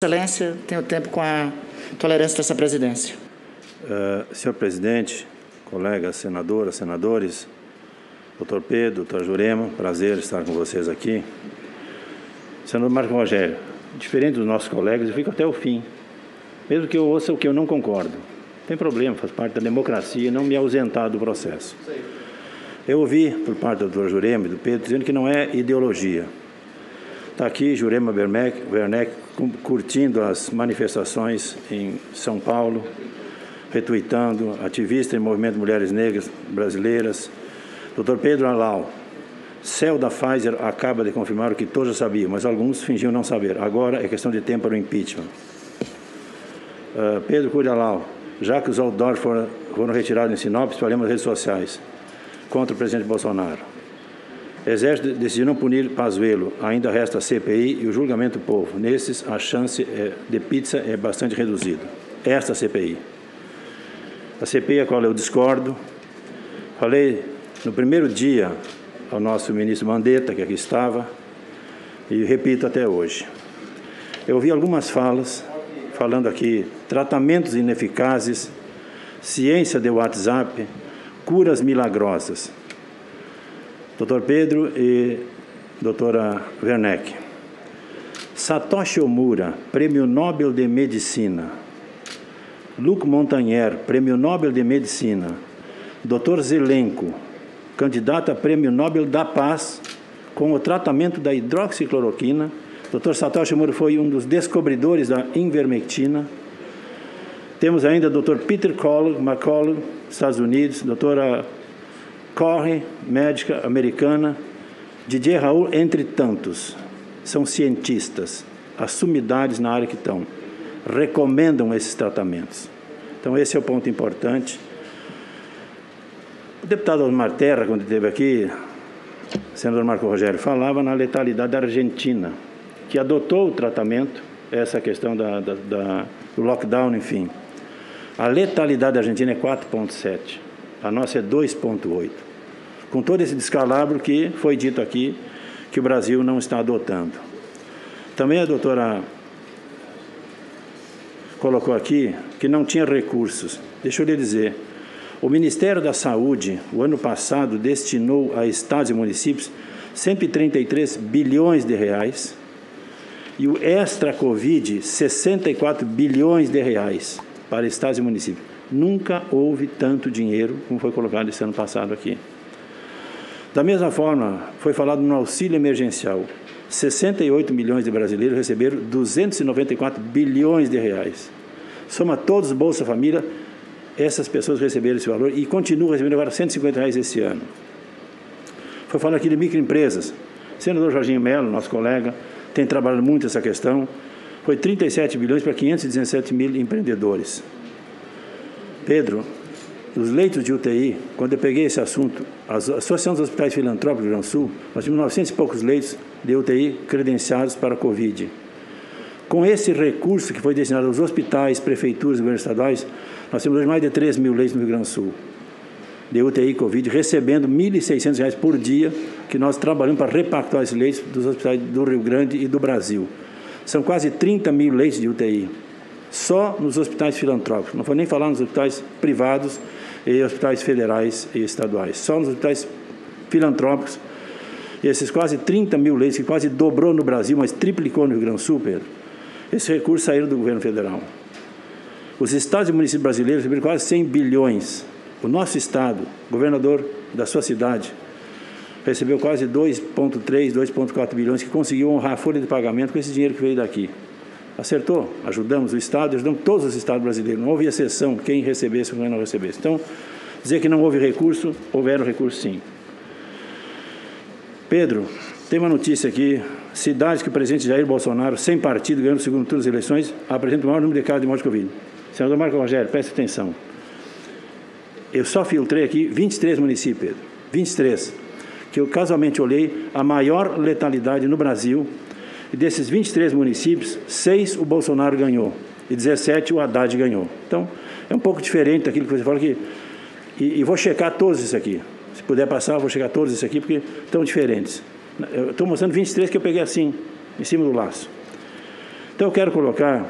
Excelência, tenho tempo com a tolerância dessa presidência. Senhor presidente, colegas senadoras, senadores, doutor Pedro, doutor Jurema, prazer estar com vocês aqui. Senador Marco Rogério, diferente dos nossos colegas, eu fico até o fim, mesmo que eu ouça o que eu não concordo. Não tem problema, faz parte da democracia, não me ausentar do processo. Eu ouvi por parte do doutor Jurema e do Pedro dizendo que não é ideologia. Está aqui Jurema Werneck curtindo as manifestações em São Paulo, retuitando, ativista em movimento de mulheres negras brasileiras. Dr. Pedro Alau, céu da Pfizer acaba de confirmar o que todos já sabiam, mas alguns fingiam não saber. Agora é questão de tempo para o impeachment. Pedro Cury Alau, já que os outdoors foram retirados em Sinop, espalhamos nas redes sociais contra o presidente Bolsonaro. Exército decidiu não punir Pazuello, ainda resta a CPI e o julgamento do povo. Nesses, a chance de pizza é bastante reduzida. Esta CPI. A CPI a qual eu discordo, falei no primeiro dia ao nosso ministro Mandetta, que aqui estava, e repito até hoje. Eu ouvi algumas falas, falando aqui, tratamentos ineficazes, ciência de WhatsApp, curas milagrosas. Dr. Pedro e doutora Werneck. Satoshi Omura, Prêmio Nobel de Medicina. Luc Montagnier, Prêmio Nobel de Medicina. Dr. Zelenko, candidato a Prêmio Nobel da Paz com o tratamento da hidroxicloroquina. Dr. Satoshi Omura foi um dos descobridores da ivermectina. Temos ainda Dr. Peter McCullough, Estados Unidos, doutora Corre, médica americana, Didier Raoult, entre tantos. São cientistas, as sumidades na área que estão, recomendam esses tratamentos. Então, esse é o ponto importante. O deputado Osmar Terra, quando esteve aqui, o senador Marco Rogério, falava na letalidade da Argentina, que adotou o tratamento, essa questão do lockdown, enfim. A letalidade da Argentina é 4,7. A nossa é 2,8. Com todo esse descalabro que foi dito aqui, que o Brasil não está adotando. Também a doutora colocou aqui que não tinha recursos. Deixa eu lhe dizer, o Ministério da Saúde, o ano passado, destinou a estados e municípios 133 bilhões de reais e o extra-Covid, 64 bilhões de reais para estados e municípios. Nunca houve tanto dinheiro como foi colocado esse ano passado aqui. Da mesma forma, foi falado no auxílio emergencial. 68 milhões de brasileiros receberam 294 bilhões de reais. Soma todos os Bolsa Família, essas pessoas receberam esse valor e continuam recebendo agora R$150 esse ano. Foi falado aqui de microempresas. O senador Jorginho Melo, nosso colega, tem trabalhado muito essa questão. Foi 37 bilhões para 517 mil empreendedores. Pedro, os leitos de UTI, quando eu peguei esse assunto, a Associação dos Hospitais Filantrópicos do Rio Grande do Sul, nós tínhamos 900 e poucos leitos de UTI credenciados para a Covid. Com esse recurso que foi destinado aos hospitais, prefeituras e governos estaduais, nós temos hoje mais de 3 mil leitos no Rio Grande do Sul de UTI Covid, recebendo R$1.600 por dia, que nós trabalhamos para repactuar esses leitos dos hospitais do Rio Grande e do Brasil. São quase 30 mil leitos de UTI. Só nos hospitais filantrópicos, não vou nem falar nos hospitais privados e hospitais federais e estaduais, só nos hospitais filantrópicos, e esses quase 30 mil leitos, que quase dobrou no Brasil, mas triplicou no Rio Grande do Sul, Pedro, esses recursos saíram do governo federal. Os estados e municípios brasileiros receberam quase 100 bilhões. O nosso estado, governador da sua cidade, recebeu quase 2,3, 2,4 bilhões, que conseguiu honrar a folha de pagamento com esse dinheiro que veio daqui. Acertou, ajudamos o Estado, ajudamos todos os Estados brasileiros. Não houve exceção, quem recebesse ou quem não recebesse. Então, dizer que não houve recurso, houveram recurso sim. Pedro, tem uma notícia aqui, cidades que o presidente Jair Bolsonaro, sem partido, ganhando o segundo turno das eleições, apresenta o maior número de casos de morte de Covid. Senador Marco Rogério, preste atenção. Eu só filtrei aqui 23 municípios, Pedro, 23, que eu casualmente olhei a maior letalidade no Brasil. E desses 23 municípios, 6 o Bolsonaro ganhou e 17 o Haddad ganhou. Então, é um pouco diferente daquilo que você fala aqui. E vou checar todos isso aqui. Se puder passar, eu vou checar todos isso aqui, porque estão diferentes. Eu estou mostrando 23 que eu peguei assim, em cima do laço. Então, eu quero colocar,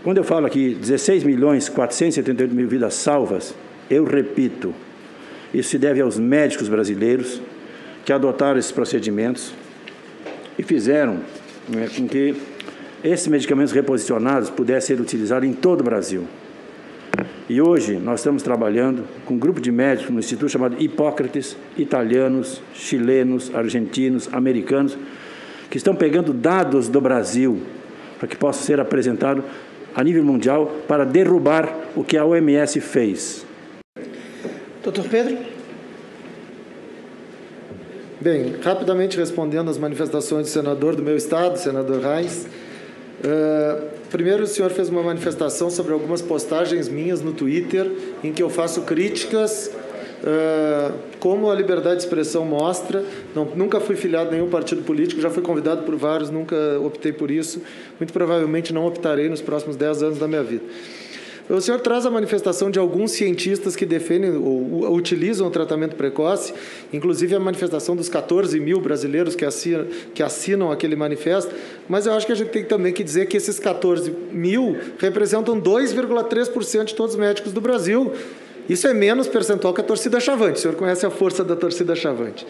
quando eu falo aqui 16.478.000 vidas salvas, eu repito, isso se deve aos médicos brasileiros que adotaram esses procedimentos e fizeram com que esses medicamentos reposicionados pudessem ser utilizados em todo o Brasil. E hoje nós estamos trabalhando com um grupo de médicos no instituto chamado Hipócrates, italianos, chilenos, argentinos, americanos, que estão pegando dados do Brasil para que possam ser apresentados a nível mundial para derrubar o que a OMS fez. Doutor Pedro? Bem, rapidamente respondendo às manifestações do senador do meu estado, senador Reis. Primeiro, o senhor fez uma manifestação sobre algumas postagens minhas no Twitter, em que eu faço críticas, como a liberdade de expressão mostra. Nunca fui filiado a nenhum partido político, já fui convidado por vários, nunca optei por isso. Muito provavelmente não optarei nos próximos 10 anos da minha vida. O senhor traz a manifestação de alguns cientistas que defendem ou utilizam o tratamento precoce, inclusive a manifestação dos 14 mil brasileiros que assinam aquele manifesto, mas eu acho que a gente tem também que dizer que esses 14 mil representam 2,3% de todos os médicos do Brasil. Isso é menos percentual que a torcida Chavante. O senhor conhece a força da torcida Chavante.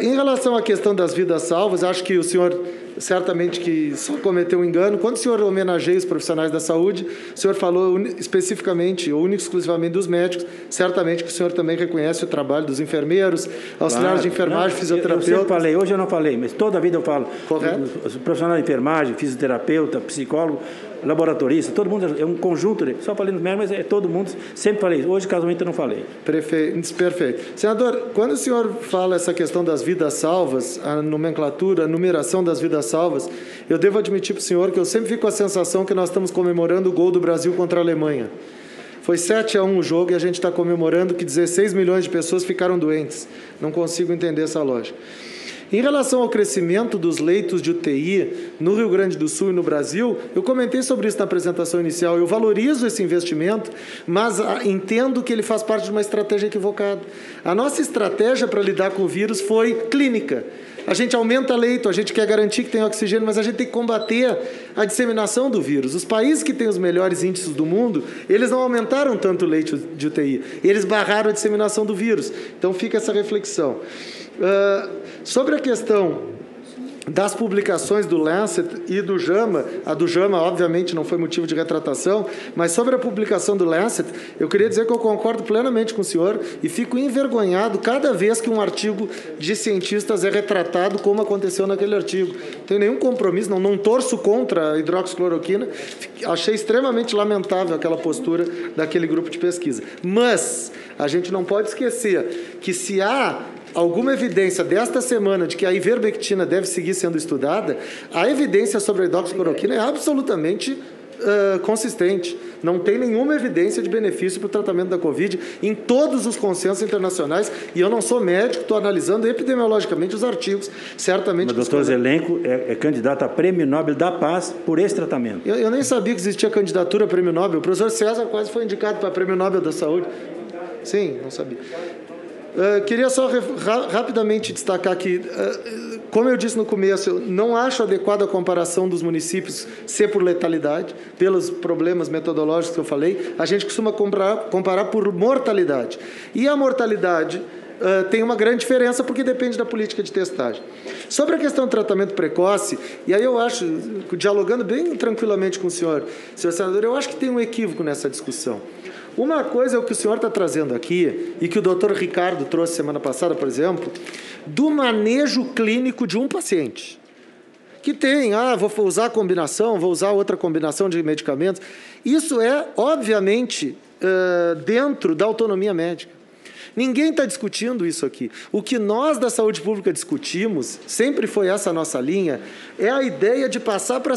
Em relação à questão das vidas salvas, acho que o senhor certamente que só cometeu um engano. Quando o senhor homenageia os profissionais da saúde, o senhor falou especificamente ou único exclusivamente dos médicos, certamente que o senhor também reconhece o trabalho dos enfermeiros, auxiliares de enfermagem, fisioterapeuta. Eu sempre falei, hoje eu não falei, mas toda a vida eu falo. Correto. Os profissionais de enfermagem, fisioterapeuta, psicólogo, laboratorista, todo mundo é um conjunto, só falei nos médicos, mas é todo mundo, sempre falei, hoje casualmente eu não falei. Perfeito. Senador, quando o senhor fala essa questão das vidas salvas, a nomenclatura, a numeração das vidas salvas, eu devo admitir para o senhor que eu sempre fico com a sensação que nós estamos comemorando o gol do Brasil contra a Alemanha. Foi 7-1 o jogo e a gente está comemorando que 16 milhões de pessoas ficaram doentes. Não consigo entender essa lógica. Em relação ao crescimento dos leitos de UTI no Rio Grande do Sul e no Brasil, eu comentei sobre isso na apresentação inicial. Eu valorizo esse investimento, mas entendo que ele faz parte de uma estratégia equivocada. A nossa estratégia para lidar com o vírus foi clínica. A gente aumenta leito, a gente quer garantir que tem oxigênio, mas a gente tem que combater a disseminação do vírus. Os países que têm os melhores índices do mundo, eles não aumentaram tanto o leito de UTI, eles barraram a disseminação do vírus. Então fica essa reflexão. Sobre a questão das publicações do Lancet e do JAMA, a do JAMA obviamente não foi motivo de retratação, mas sobre a publicação do Lancet, eu queria dizer que eu concordo plenamente com o senhor e fico envergonhado cada vez que um artigo de cientistas é retratado como aconteceu naquele artigo. Não tenho nenhum compromisso, não torço contra a hidroxicloroquina, achei extremamente lamentável aquela postura daquele grupo de pesquisa. Mas a gente não pode esquecer que se há alguma evidência desta semana de que a ivermectina deve seguir sendo estudada, a evidência sobre a hidroxicloroquina é absolutamente consistente. Não tem nenhuma evidência de benefício para o tratamento da Covid em todos os consensos internacionais, e eu não sou médico, estou analisando epidemiologicamente os artigos, certamente... O doutor Zelenko é candidato a Prêmio Nobel da Paz por esse tratamento. Eu nem sabia que existia candidatura a Prêmio Nobel. O professor César quase foi indicado para Prêmio Nobel da Saúde. Sim, não sabia. Queria só rapidamente destacar que, como eu disse no começo, eu não acho adequada a comparação dos municípios ser por letalidade, pelos problemas metodológicos que eu falei. A gente costuma comparar por mortalidade. E a mortalidade tem uma grande diferença porque depende da política de testagem. Sobre a questão do tratamento precoce, e aí eu acho, dialogando bem tranquilamente com o senhor senador, eu acho que tem um equívoco nessa discussão. Uma coisa é o que o senhor está trazendo aqui, e que o doutor Ricardo trouxe semana passada, por exemplo, do manejo clínico de um paciente. Que tem, vou usar a combinação, vou usar outra combinação de medicamentos. Isso é, obviamente, dentro da autonomia médica. Ninguém está discutindo isso aqui. O que nós da saúde pública discutimos, sempre foi essa a nossa linha, é a ideia de passar para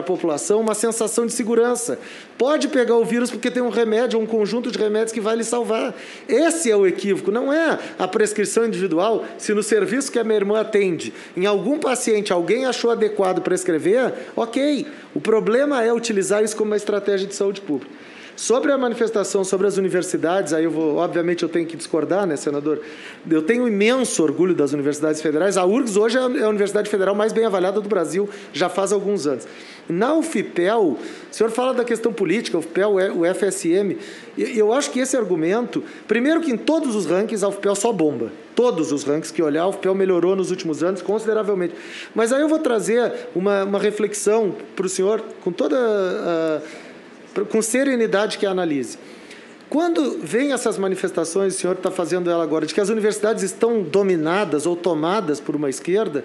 a população uma sensação de segurança. Pode pegar o vírus porque tem um remédio, um conjunto de remédios que vai lhe salvar. Esse é o equívoco, não é a prescrição individual. Se no serviço que a minha irmã atende, em algum paciente, alguém achou adequado prescrever, ok. O problema é utilizar isso como uma estratégia de saúde pública. Sobre a manifestação sobre as universidades, aí obviamente eu tenho que discordar, né, senador? Eu tenho um imenso orgulho das universidades federais. A URGS hoje é a universidade federal mais bem avaliada do Brasil, já faz alguns anos. Na UFPEL, o senhor fala da questão política, a UFPEL, o FSM, eu acho que esse argumento, primeiro que em todos os rankings a UFPEL só bomba. Todos os rankings que olhar, a UFPEL melhorou nos últimos anos consideravelmente. Mas aí eu vou trazer uma reflexão para o senhor, com serenidade que analise. Quando vem essas manifestações, o senhor está fazendo ela agora, de que as universidades estão dominadas ou tomadas por uma esquerda,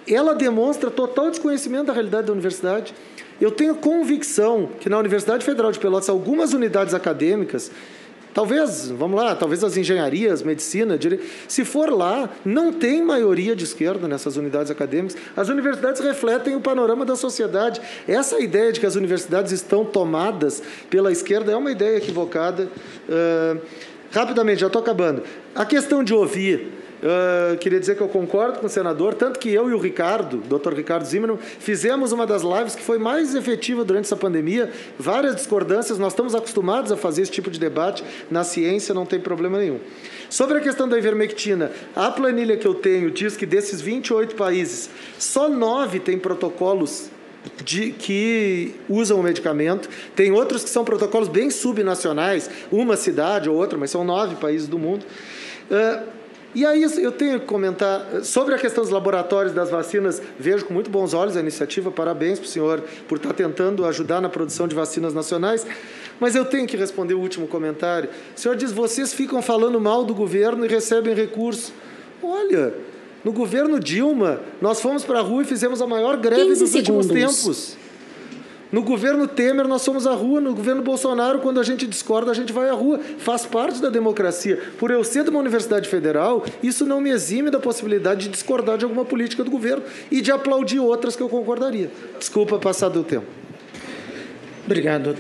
ela demonstra total desconhecimento da realidade da universidade. Eu tenho convicção que na Universidade Federal de Pelotas, algumas unidades acadêmicas, talvez, vamos lá, talvez as engenharias, medicina, direito, se for lá, não tem maioria de esquerda nessas unidades acadêmicas. As universidades refletem o panorama da sociedade. Essa ideia de que as universidades estão tomadas pela esquerda é uma ideia equivocada. Rapidamente, já estou acabando. A questão de ouvir. Queria dizer que eu concordo com o senador, tanto que eu e o Ricardo, Dr. Ricardo Zimmermann, fizemos uma das lives que foi mais efetiva durante essa pandemia, várias discordâncias, nós estamos acostumados a fazer esse tipo de debate, na ciência não tem problema nenhum. Sobre a questão da ivermectina, a planilha que eu tenho diz que desses 28 países, só 9 têm protocolos que usam o medicamento, tem outros que são protocolos bem subnacionais, uma cidade ou outra, mas são 9 países do mundo. E aí eu tenho que comentar sobre a questão dos laboratórios das vacinas. Vejo com muito bons olhos a iniciativa, parabéns para o senhor por estar tentando ajudar na produção de vacinas nacionais, mas eu tenho que responder o último comentário. O senhor diz, vocês ficam falando mal do governo e recebem recursos. Olha, no governo Dilma, nós fomos para a rua e fizemos a maior greve dos últimos tempos. No governo Temer, nós fomos à rua. No governo Bolsonaro, quando a gente discorda, a gente vai à rua. Faz parte da democracia. Por eu ser de uma universidade federal, isso não me exime da possibilidade de discordar de alguma política do governo e de aplaudir outras que eu concordaria. Desculpa passar do tempo. Obrigado.